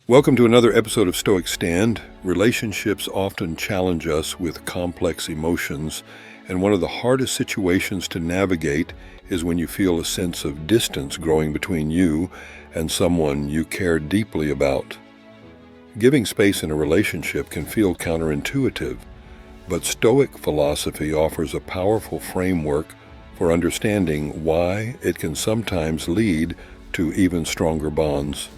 Welcome to another episode of Stoic Stand. Relationships often challenge us with complex emotions, and one of the hardest situations to navigate is when you feel a sense of distance growing between you and someone you care deeply about. Giving space in a relationship can feel counterintuitive, but Stoic philosophy offers a powerful framework for understanding why it can sometimes lead to even stronger bonds.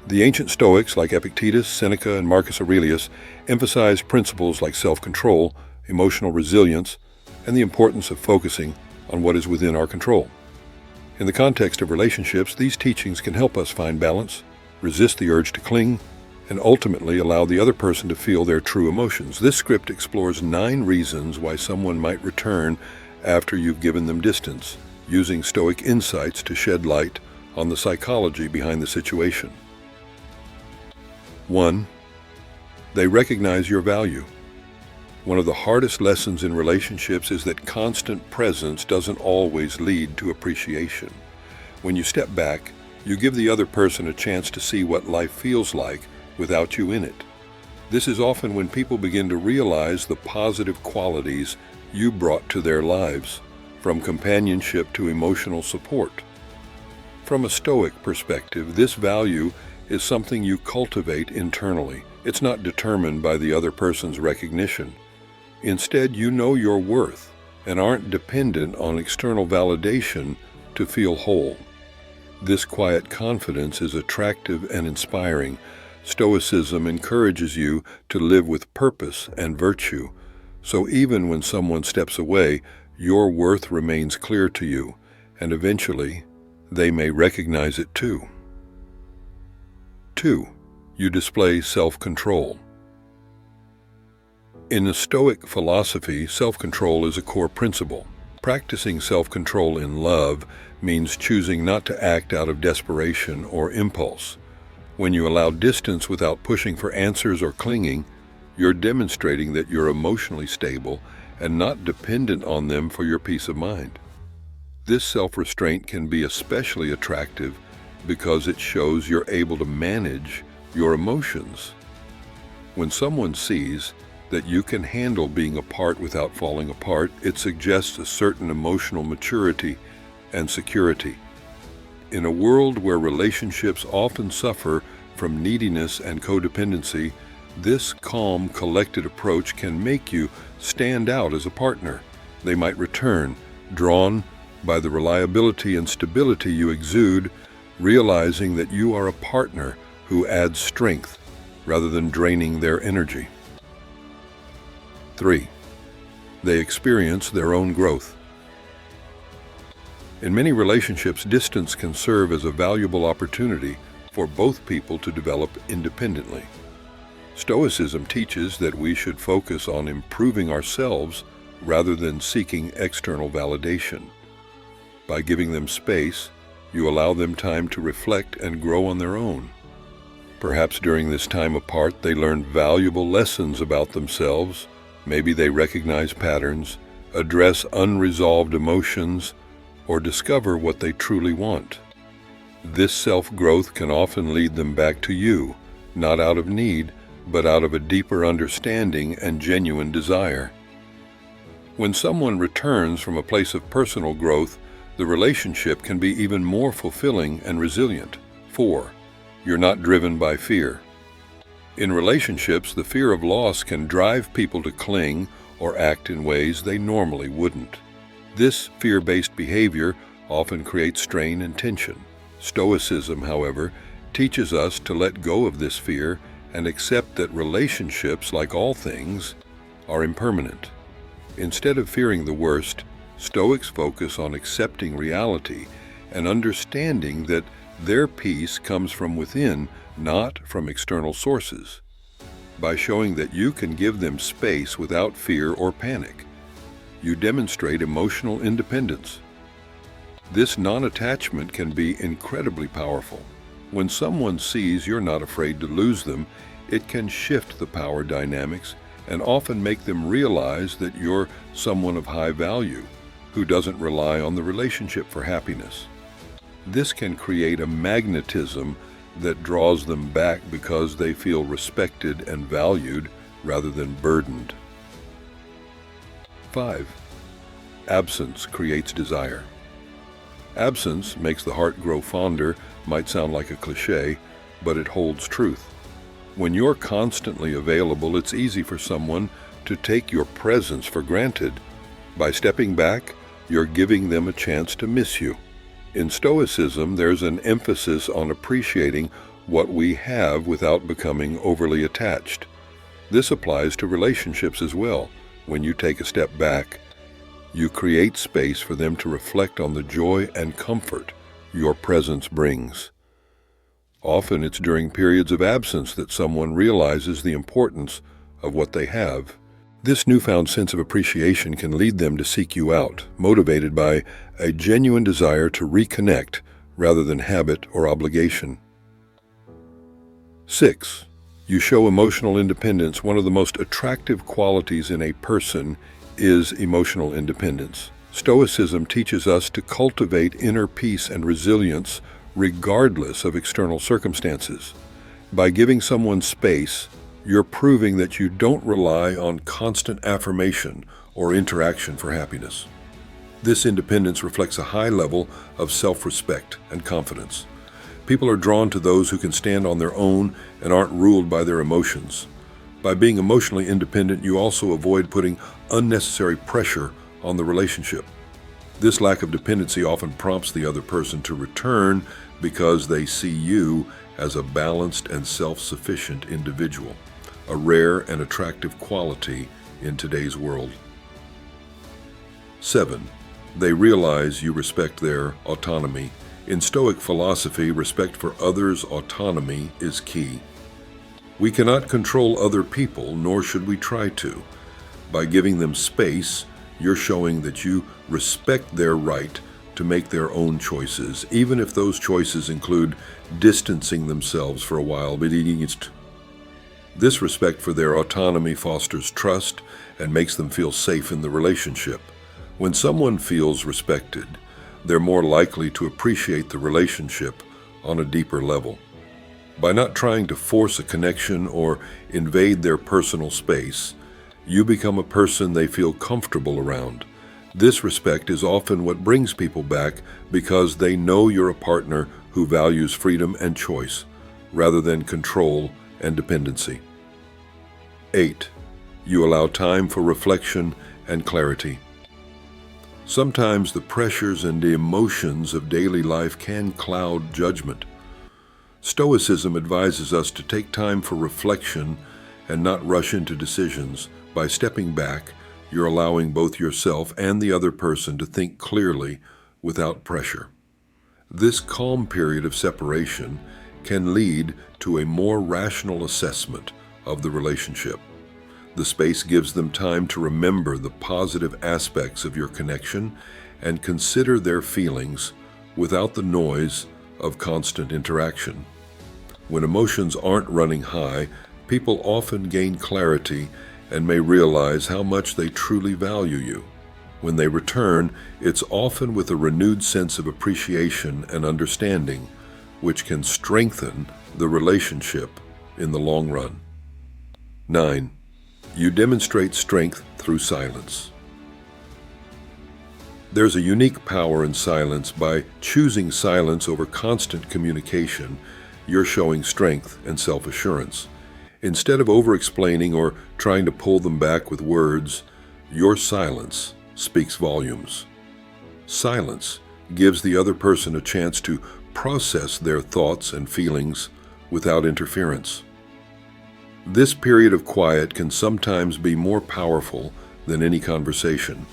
The ancient Stoics like Epictetus, Seneca, and Marcus Aurelius emphasized principles like self-control, emotional resilience, and the importance of focusing on what is within our control. In the context of relationships, these teachings can help us find balance, resist the urge to cling, and ultimately allow the other person to feel their true emotions. This script explores 9 reasons why someone might return after you've given them distance, using Stoic insights to shed light on the psychology behind the situation. 1. They recognize your value. One of the hardest lessons in relationships is that constant presence doesn't always lead to appreciation. When you step back, you give the other person a chance to see what life feels like without you in it. This is often when people begin to realize the positive qualities you brought to their lives, from companionship to emotional support. From a Stoic perspective, this value is something you cultivate internally. It's not determined by the other person's recognition. Instead, you know your worth and aren't dependent on external validation to feel whole. This quiet confidence is attractive and inspiring. Stoicism encourages you to live with purpose and virtue. So even when someone steps away, your worth remains clear to you, and eventually, they may recognize it too. 2. You display self-control. In the Stoic philosophy, self-control is a core principle. Practicing self-control in love means choosing not to act out of desperation or impulse. When you allow distance without pushing for answers or clinging, you're demonstrating that you're emotionally stable and not dependent on them for your peace of mind. This self-restraint can be especially attractive because it shows you're able to manage your emotions. When someone sees that you can handle being apart without falling apart, it suggests a certain emotional maturity and security. In a world where relationships often suffer from neediness and codependency, this calm, collected approach can make you stand out as a partner. They might return, drawn by the reliability and stability you exude, realizing that you are a partner who adds strength rather than draining their energy. 3. They experience their own growth. In many relationships, distance can serve as a valuable opportunity for both people to develop independently. Stoicism teaches that we should focus on improving ourselves rather than seeking external validation. By giving them space, you allow them time to reflect and grow on their own. Perhaps during this time apart, they learn valuable lessons about themselves. Maybe they recognize patterns, address unresolved emotions, or discover what they truly want. This self-growth can often lead them back to you, not out of need, but out of a deeper understanding and genuine desire. When someone returns from a place of personal growth, the relationship can be even more fulfilling and resilient. 4. You're not driven by fear. In relationships, the fear of loss can drive people to cling or act in ways they normally wouldn't. This fear-based behavior often creates strain and tension. Stoicism, however, teaches us to let go of this fear and accept that relationships, like all things, are impermanent. Instead of fearing the worst, Stoics focus on accepting reality and understanding that their peace comes from within, not from external sources. By showing that you can give them space without fear or panic, you demonstrate emotional independence. This non-attachment can be incredibly powerful. When someone sees you're not afraid to lose them, it can shift the power dynamics and often make them realize that you're someone of high value, who doesn't rely on the relationship for happiness. This can create a magnetism that draws them back because they feel respected and valued rather than burdened. 5. Absence creates desire. Absence makes the heart grow fonder might sound like a cliché, but it holds truth. When you're constantly available, it's easy for someone to take your presence for granted. By stepping back, you're giving them a chance to miss you. In Stoicism, there's an emphasis on appreciating what we have without becoming overly attached. This applies to relationships as well. When you take a step back, you create space for them to reflect on the joy and comfort your presence brings. Often it's during periods of absence that someone realizes the importance of what they have. This newfound sense of appreciation can lead them to seek you out, motivated by a genuine desire to reconnect rather than habit or obligation. 6. You show emotional independence. One of the most attractive qualities in a person is emotional independence. Stoicism teaches us to cultivate inner peace and resilience regardless of external circumstances. By giving someone space, you're proving that you don't rely on constant affirmation or interaction for happiness. This independence reflects a high level of self-respect and confidence. People are drawn to those who can stand on their own and aren't ruled by their emotions. By being emotionally independent, you also avoid putting unnecessary pressure on the relationship. This lack of dependency often prompts the other person to return because they see you as a balanced and self-sufficient individual, a rare and attractive quality in today's world. 7. They realize you respect their autonomy. In Stoic philosophy, respect for others' autonomy is key. We cannot control other people, nor should we try to. By giving them space, you're showing that you respect their right to make their own choices, even if those choices include distancing themselves for a while. This respect for their autonomy fosters trust and makes them feel safe in the relationship. When someone feels respected, they're more likely to appreciate the relationship on a deeper level. By not trying to force a connection or invade their personal space, you become a person they feel comfortable around. This respect is often what brings people back because they know you're a partner who values freedom and choice rather than control and dependency. 8. You allow time for reflection and clarity. Sometimes the pressures and the emotions of daily life can cloud judgment. Stoicism advises us to take time for reflection and not rush into decisions. By stepping back, you're allowing both yourself and the other person to think clearly without pressure. This calm period of separation can lead to a more rational assessment of the relationship. The space gives them time to remember the positive aspects of your connection and consider their feelings without the noise of constant interaction. When emotions aren't running high, people often gain clarity and may realize how much they truly value you. When they return, it's often with a renewed sense of appreciation and understanding, which can strengthen the relationship in the long run. 9. You demonstrate strength through silence. There's a unique power in silence. By choosing silence over constant communication, you're showing strength and self-assurance. Instead of over-explaining or trying to pull them back with words, your silence speaks volumes. Silence gives the other person a chance to process their thoughts and feelings without interference. This period of quiet can sometimes be more powerful than any conversation.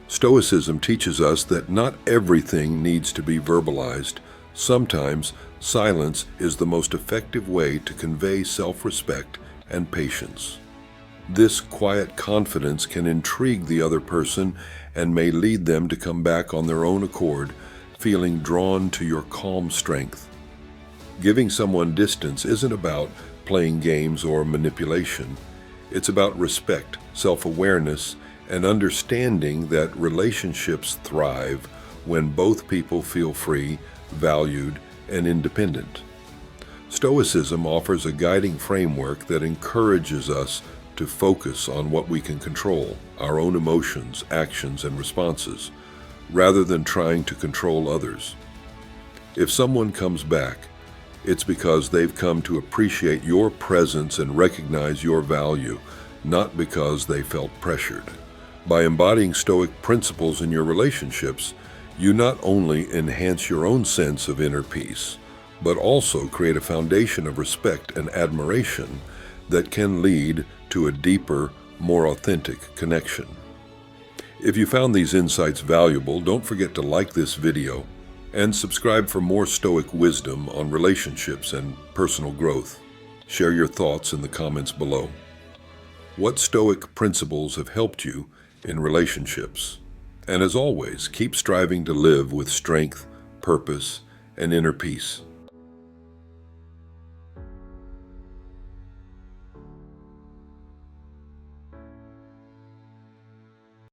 Stoicism teaches us that not everything needs to be verbalized. Sometimes silence is the most effective way to convey self-respect and patience. This quiet confidence can intrigue the other person and may lead them to come back on their own accord, feeling drawn to your calm strength. Giving someone distance isn't about playing games or manipulation. It's about respect, self-awareness, and understanding that relationships thrive when both people feel free, valued, and independent. Stoicism offers a guiding framework that encourages us to focus on what we can control, our own emotions, actions, and responses, rather than trying to control others. If someone comes back, it's because they've come to appreciate your presence and recognize your value, not because they felt pressured. By embodying Stoic principles in your relationships, you not only enhance your own sense of inner peace, but also create a foundation of respect and admiration that can lead to a deeper, more authentic connection. If you found these insights valuable, don't forget to like this video and subscribe for more Stoic wisdom on relationships and personal growth. Share your thoughts in the comments below. What Stoic principles have helped you in relationships? And as always, keep striving to live with strength, purpose, and inner peace.